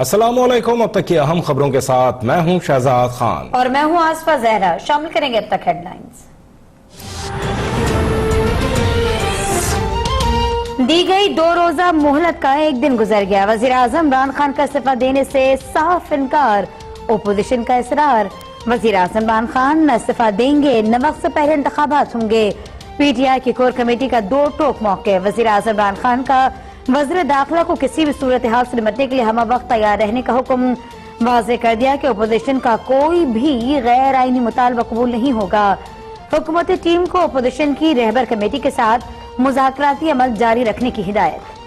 अस्सलामुअलैकुम। अब तक की अहम खबरों के साथ मैं हूं शहजाद खान और मैं हूं आसफा जहरा। शामिल करेंगे अब तक हेडलाइंस। दी गई 2 रोजा मोहलत का एक दिन गुजर गया। वजीर आजम इमरान खान का इस्तीफा देने से साफ इनकार, ओपोजिशन का इसरार। वजीर आजम इमरान खान न इस्तीफा देंगे न वक्त से पहले इंतखाबात होंगे। पीटीआई की कोर कमेटी का 2 टोक मौके। वजीर आजम इमरान खान का वज़ीर दाखिला को किसी भी सूरत हाल से निपटने के लिए हम वक्त तैयार रहने का हुक्म। वाज़ेह कर दिया कि ओपोजिशन का कोई भी गैर आईनी मुतालबा कबूल नहीं होगा। हुकूमती टीम को ओपोजिशन की रहबर कमेटी के साथ मुज़ाकराती अमल जारी रखने की हिदायत।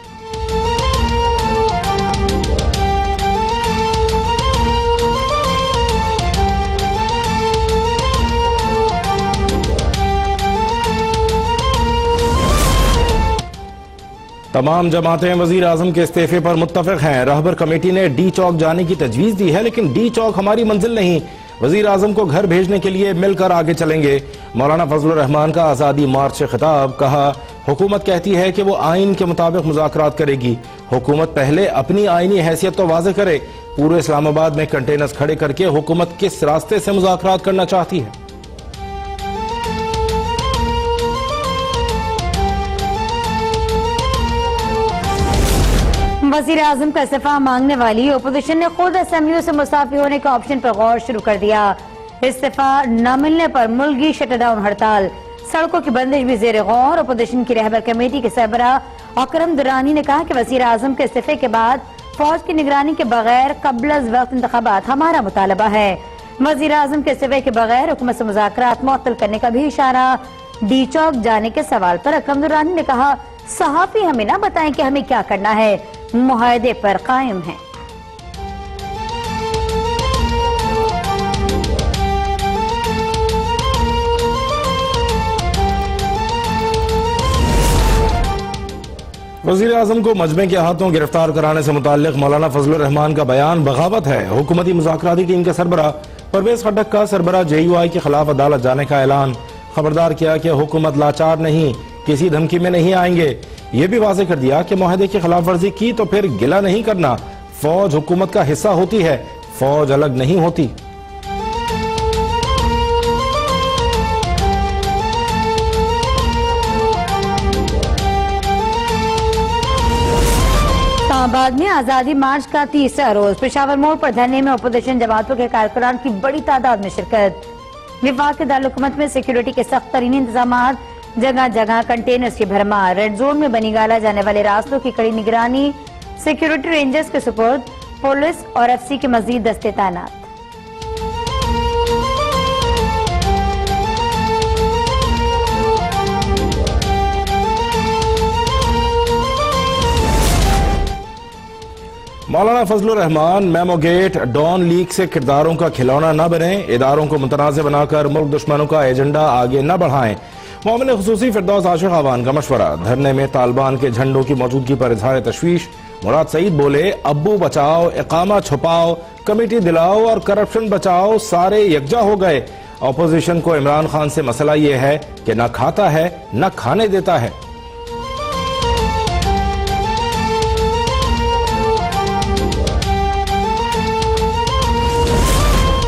तमाम जमातें वजीर आजम के इस्तीफे पर मुत्तफिक हैं। रहबर कमेटी ने डी चौक जाने की तजवीज दी है, लेकिन डी चौक हमारी मंजिल नहीं। वजीर आजम को घर भेजने के लिए मिलकर आगे चलेंगे। मौलाना फजलुर रहमान का आज़ादी मार्च से खिताब। कहा, हुकूमत कहती है कि वो आइन के मुताबिक मुज़ाकरात करेगी। हुकूमत पहले अपनी आइनी हैसियत तो वाज़ेह करे। पूरे इस्लामाबाद में कंटेनर्स खड़े करके हुकूमत किस रास्ते से मुज़ाकरात करना चाहती है? वज़ीर आज़म का इस्तीफा मांगने वाली ओपोजिशन ने खुद असेंबलियों से मुस्ताफी होने के ऑप्शन पर गौर शुरू कर दिया। इस्तीफा न मिलने पर मुल्की शटडाउन हड़ताल, सड़कों की बंदिश भी जेर गौर। ओपोजिशन की रहबर कमेटी के सरबरा अकरम दुरानी ने कहा कि वज़ीर आज़म के इस्तीफे के बाद फौज की निगरानी के बगैर कब्ल अज़ वक्त इंतखाबात हमारा मुतालबा है। वज़ीर आज़म के इस्तीफे के बगैर हुकूमत से मुज़ाकरात मुअत्तल करने का भी इशारा। डी चौक जाने के सवाल पर अकरम दुरानी ने कहा, सहाफी हमें ना बताएं कि हमें क्या करना है, मुआहदे पर कायम है। वज़ीर आज़म को मजमे के हाथों गिरफ्तार कराने से मुताल्लिक मौलाना फजलुर रहमान का बयान बगावत है। हुकूमती मुज़ाकराती टीम के सरबरा परवेज खट्टक का सरबरा JUI के खिलाफ अदालत जाने का ऐलान। खबरदार किया कि हुकूमत लाचार नहीं, किसी धमकी में नहीं आएंगे। ये भी वाज़ेह कर दिया कि मुआहदे की खिलाफ वर्जी की तो फिर गिला नहीं करना। फौज हुकूमत का हिस्सा होती है, फौज अलग नहीं होती। इस्लामाबाद में आजादी मार्च का 30वां रोज। पेशावर मोड़ पर धरने में ओपोजिशन जमातों के कारकुनान की बड़ी तादाद में शिरकत। विफाक के दारुल-हुकूमत में सिक्योरिटी के सख्त तरीन इंतजाम, जगह जगह कंटेनर्स की भरमार। रेड जोन में बनी गाला जाने वाले रास्तों की कड़ी निगरानी। सिक्योरिटी रेंजर्स के सुपुर्द, पुलिस और FC के मजीद दस्ते तैनात। Maulana Fazlur Rehman, memo gate, Dawn leaks से किरदारों का खिलौना न बने। इदारों को मुतनाज़ बनाकर मुल्क दुश्मनों का एजेंडा आगे न बढ़ाएं। मोमिन खुसूसी फिरदौस आशिक आवान का मशवरा। धरने में तालिबान के झंडों की मौजूदगी पर इजहार तशवीश। मुराद सईद बोले, अब्बू बचाओ, इकामा छुपाओ, कमेटी दिलाओ और करप्शन बचाओ, सारे यकजा हो गए। अपोजिशन को इमरान खान से मसला ये है कि न खाता है न खाने देता है।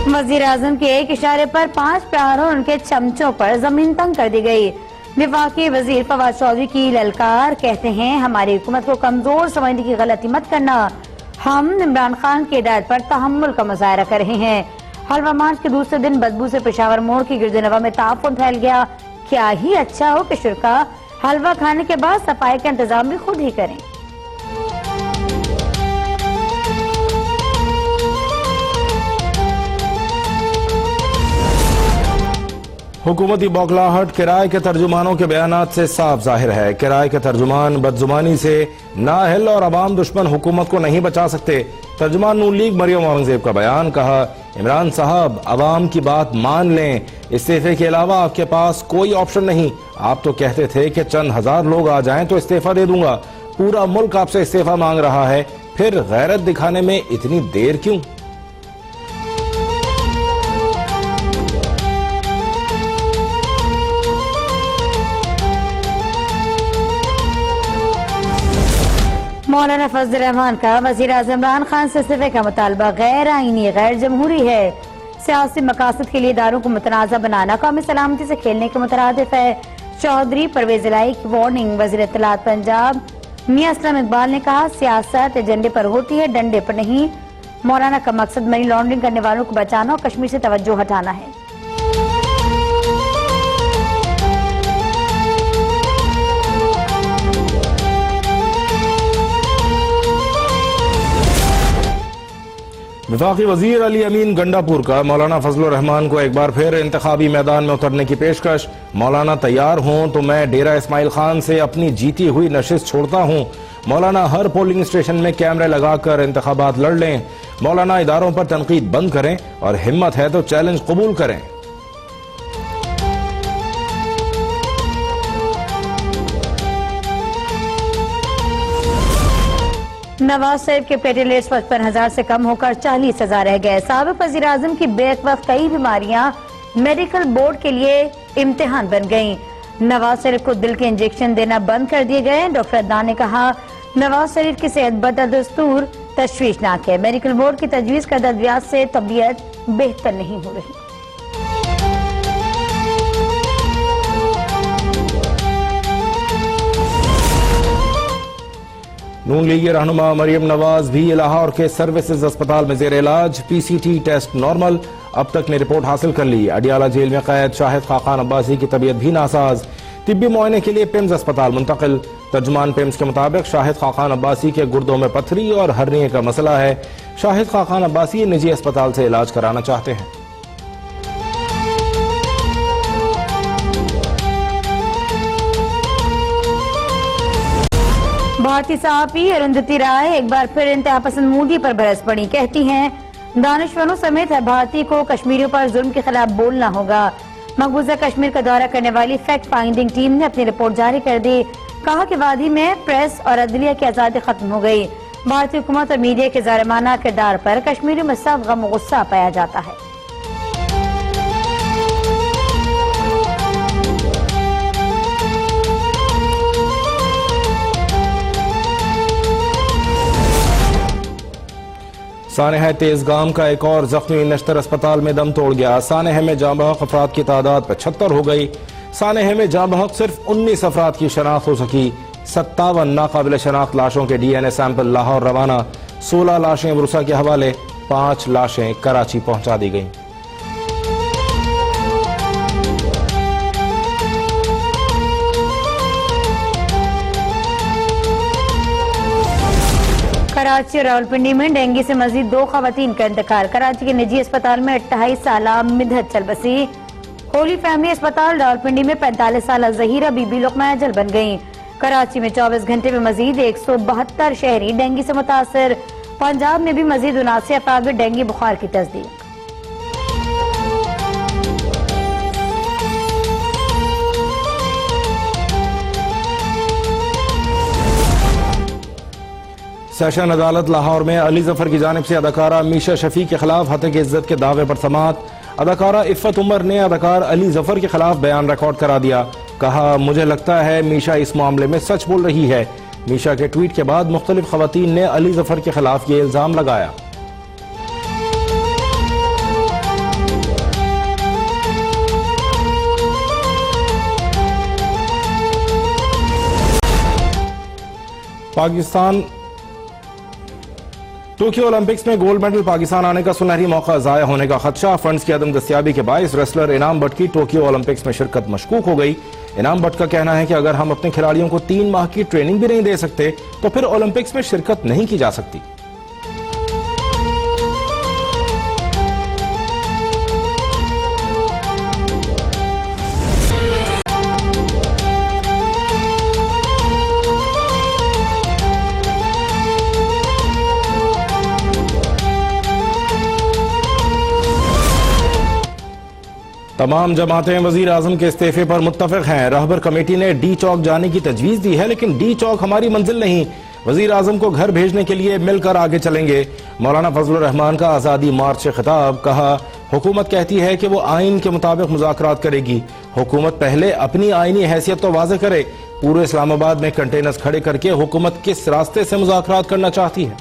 वज़ीर आज़म के एक इशारे पर 5 प्रहारों और उनके चमचों पर जमीन तंग कर दी गई। विफाकी वजीर फवाद चौधरी की ललकार, कहते हैं हमारी हुकूमत को कमजोर समझने की गलती मत करना। हम इमरान खान की हिदायत पर तहम्मुल का मुजाहरा कर रहे हैं। हलवा मार्च के दूसरे दिन बदबू से पेशावर मोड़ की गिरदनवा में ताफुन फैल गया। क्या ही अच्छा हो कि शुरका हलवा खाने के बाद सफाई का इंतजाम भी खुद ही करें। हुकूमती बौखलाहट किराए के तर्जुमानों के बयानात से साफ जाहिर है। किराए के तर्जुमान बदजुबानी से नाअहल और अवाम दुश्मन हुकूमत को नहीं बचा सकते। तर्जुमान नून लीग मरियम औरंगजेब का बयान। कहा, इमरान साहब अवाम की बात मान लें, इस्तीफे के अलावा आपके पास कोई ऑप्शन नहीं। आप तो कहते थे कि चंद हजार लोग आ जाएं तो इस्तीफा दे दूंगा। पूरा मुल्क आपसे इस्तीफा मांग रहा है, फिर गैरत दिखाने में इतनी देर क्यों? मौलाना फजल रहमान का वजीर आज़म इमरान खान से इस्तीफे का मुतालबा गैर आईनी गैर जमहूरी है। सियासी मकासद के लिए इदारों को मुतनाज़ा बनाना कौमी सलामती से खेलने के मुतरादिफ है। चौधरी परवेज इलाही की वार्निंग। वजीर इत्तलात पंजाब मियां असलम इकबाल ने कहा, सियासत एजेंडे पर होती है, डंडे पर नहीं। मौलाना का मकसद मनी लॉन्ड्रिंग करने वालों को बचाना और कश्मीर से तवज्जो हटाना है। वफाकी वजीर अली अमीन गंडापुर का मौलाना फजलुर रहमान को एक बार फिर इंतखाबी मैदान में उतरने की पेशकश। मौलाना तैयार हों तो मैं डेरा इस्माइल खान से अपनी जीती हुई नशिस्त छोड़ता हूं। मौलाना हर पोलिंग स्टेशन में कैमरे लगाकर इंतखाबात लड़ लें। मौलाना इदारों पर तनकीद बंद करें और हिम्मत है तो चैलेंज कबूल करें। नवाज शरीफ के प्लेटलेट्स 55,000 से कम होकर 40,000 रह गए। साबिक वजीर आजम की बेक वक्त कई बीमारियां मेडिकल बोर्ड के लिए इम्तिहान बन गईं। नवाज शरीफ को दिल के इंजेक्शन देना बंद कर दिए गए। डॉक्टर अदनान ने कहा, नवाज शरीफ की सेहत बदस्तूर तशवीशनाक है। मेडिकल बोर्ड की तजवीज करदा अद्वियात से तबीयत बेहतर नहीं हो रही। नून लीग रहनुमा मरियम नवाज भी लाहौर के सर्विसेज अस्पताल में जेर इलाज। PCT test normal. अब तक ने रिपोर्ट हासिल कर ली। अडियाला जेल में कैद शाहिद खाकान अब्बासी की तबीयत भी नासाज। तिब्बी मुआयने के लिए पिम्स अस्पताल मुंतकिल। तर्जुमान पिम्स के मुताबिक शाहिद खाकान अब्बासी के गुर्दों में पथरी और हर्निया का मसला है। शाहिद खाकान अब्बासी निजी अस्पताल से इलाज कराना चाहते हैं। भारतीय सहाफी अरुंधति राय एक बार फिर इंतहा पसंद मोदी पर बरस पड़ी। कहती हैं, दानिशवरों समेत हर भारतीय को कश्मीरियों पर जुल्म के खिलाफ बोलना होगा। मकबूजा कश्मीर का दौरा करने वाली फैक्ट फाइंडिंग टीम ने अपनी रिपोर्ट जारी कर दी। कहा कि वादी में प्रेस और अदलिया की आजादी खत्म हो गई। भारतीय हुकूमत और मीडिया के जालिमाना किरदार पर कश्मीरियों में सब गम गुस्सा पाया जाता है। सानेह तेजगाम का एक और जख्मी नश्तर अस्पताल में दम तोड़ गया। सानेह में जाँ बहक अफराद की तादाद 75 हो गई। सानेह में जाँ बहक सिर्फ 19 अफराद की शनाख्त हो सकी। 57 नाकाबिल शनाख्त लाशों के DNA सैंपल लाहौर रवाना। 16 लाशें बुरसा के हवाले, 5 लाशें कराची पहुंचा दी गईं। कराची और रावलपिंडी में डेंगू से मजीद 2 खवातीन का इंतकाल। कराची के निजी अस्पताल में 28 साल मिधत चल बसी। होली फैमिली अस्पताल रावलपिंडी में 45 साल जहीरा बीबी लुकमा अजल बन गईं। कराची में 24 घंटे में मजीद 172 शहरी डेंगू से मुतासर। पंजाब में भी मजीद 79 अफराद में डेंगू बुखार की तस्दीक। सेशन अदालत लाहौर में अली जफर की जानिब से अदाकारा मीशा शफी के खिलाफ हत्या इज्जत के दावे पर समात। अदाकारा इफ़्फ़त उमर ने अदाकार अली जफर के खिलाफ बयान रिकॉर्ड करा दिया। कहा, मुझे लगता है मीशा इस मामले में सच बोल रही है। मीशा के ट्वीट के बाद मुख्तलिफ खवातीन ने अली जफर के खिलाफ ये इल्जाम लगाया। पाकिस्तान टोक्यो ओलंपिक्स में गोल्ड मेडल पाकिस्तान आने का सुनहरी मौका जाया होने का खदशा। फंड्स की अदम दस्तियाबी के बायस रेसलर इनाम भट्ट की टोक्यो ओलंपिक्स में शिरकत मशकूक हो गई। इनाम भट्ट का कहना है कि अगर हम अपने खिलाड़ियों को 3 माह की ट्रेनिंग भी नहीं दे सकते तो फिर ओलंपिक्स में शिरकत नहीं की जा सकती। तमाम जमातें वजीर आजम के इस्तीफे पर मुत्तफिक हैं। रहबर कमेटी ने डी चौक जाने की तजवीज दी है, लेकिन डी चौक हमारी मंजिल नहीं। वजीर आजम को घर भेजने के लिए मिलकर आगे चलेंगे। मौलाना फजलुर रहमान का आज़ादी मार्च से खिताब। कहा, हुकूमत कहती है कि वो आइन के मुताबिक मुज़ाकरात करेगी। हुकूमत पहले अपनी आइनी हैसियत तो वाज़ेह करे। पूरे इस्लामाबाद में कंटेनर्स खड़े करके हुकूमत किस रास्ते से मुज़ाकरात करना चाहती है?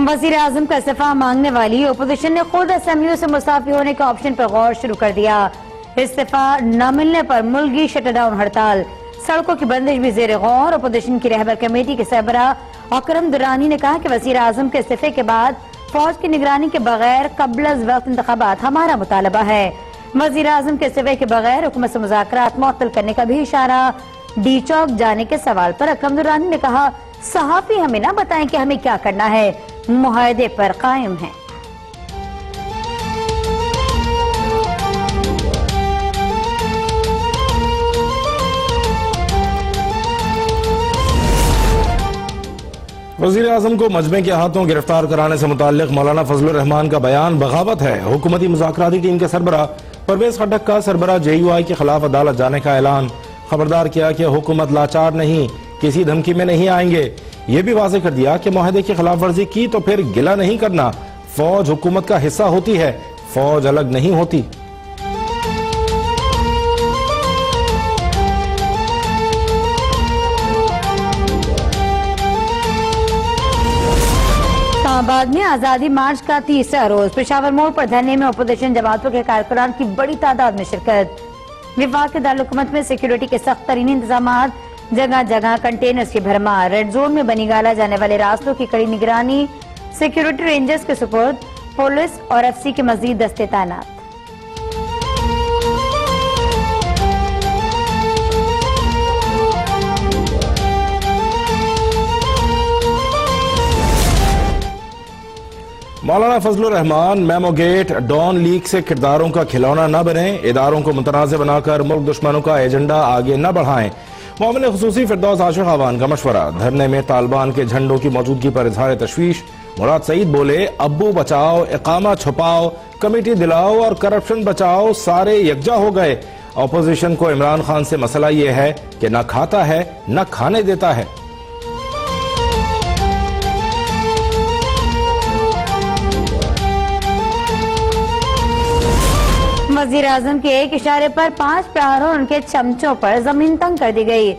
वजीर आजम का इस्तीफा मांगने वाली ओपोजिशन ने खुद असेंबलियों से मुस्ताफी होने के ऑप्शन पर गौर शुरू कर दिया। इस्तीफा न मिलने पर मुल्की शटडाउन हड़ताल, सड़कों की बंदिश भी जेर गौर। ओपोजिशन की रहबर कमेटी के सरबरा अकरम दुरानी ने कहा कि वजीर आजम के इस्तीफे के बाद फौज की निगरानी के बगैर कबल अज वक्त इंतखाबात हमारा मुतालबा है। वजीर आजम के इस्तीफे के बगैर हुकूमत से मुज़ाकरात मुअत्तल करने का भी इशारा। डी चौक जाने के सवाल पर अकरम दुरानी ने कहा, सहाफी हमें ना बताएं कि हमें क्या करना है, मुआहदे पर कायम है। वजीर आजम को मजमे के हाथों गिरफ्तार कराने से मुताल्लिक मौलाना फजलुर रहमान का बयान बगावत है। हुकूमती मुज़ाकराती टीम के सरबरा परवेज खट्टक का सरबरा JUI के खिलाफ अदालत जाने का ऐलान। खबरदार किया कि हुकूमत लाचार नहीं, किसी धमकी में नहीं आएंगे। ये भी वाज़ेह कर दिया कि मुआहदे की खिलाफ वर्जी की तो फिर गिला नहीं करना। फौज हुकूमत का हिस्सा होती है, फौज अलग नहीं होती। इस्लामाबाद में आजादी मार्च का 30वां रोज पेशावर मोड़ पर धरने में अपोजिशन जमातों के कारकुनान की बड़ी तादाद में शिरकत। विफाक के दारुल में सिक्योरिटी के सख्त तरीन इंतजाम, जगह जगह कंटेनर्स की भरमार। रेड जोन में बनी गाला जाने वाले रास्तों की कड़ी निगरानी, सिक्योरिटी रेंजर्स के सुपुर्द, पुलिस और FC के मजीद दस्ते तैनात। Maulana Fazlur Rehman memo gate Dawn leaks से किरदारों का खिलौना न बने, इदारों को मुतनाज़ बनाकर मुल्क दुश्मनों का एजेंडा आगे न बढ़ाएं। मोमिन खुसूसी फिरदौस आशिक आवान का मशवरा। धरने में तालिबान के झंडों की मौजूदगी पर इजहार तशवीश। मुराद सईद बोले, अब्बू बचाओ, इकामा छुपाओ, कमेटी दिलाओ और करप्शन बचाओ, सारे यकजा हो गए। अपोजिशन को इमरान खान से मसला ये है कि न खाता है न खाने देता है। वजीर आजम के एक इशारे पर 5 प्रहारों और उनके चमचों पर जमीन तंग कर दी गई।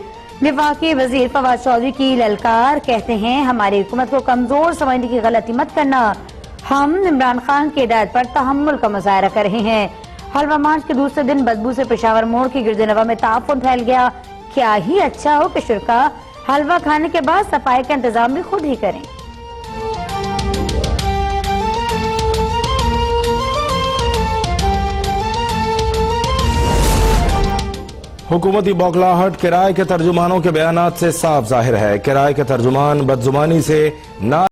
विफाकी वजीर फवाद चौधरी की ललकार, कहते हैं हमारी हुकूमत को कमजोर समझने की गलती मत करना। हम इमरान खान की हिदायत पर तहम्मुल का मुजाहरा कर रहे हैं। हलवा मार्च के दूसरे दिन बदबू से पेशावर मोड़ की गिरदनवा में ताफुन फैल गया। क्या ही अच्छा हो कि शुरका हलवा खाने के बाद सफाई का इंतजाम भी खुद ही करें। हुकूमती बौखलाहट किराए के तर्जुमानों के बयानात से साफ जाहिर है। किराए के तर्जुमान बदजुबानी से ना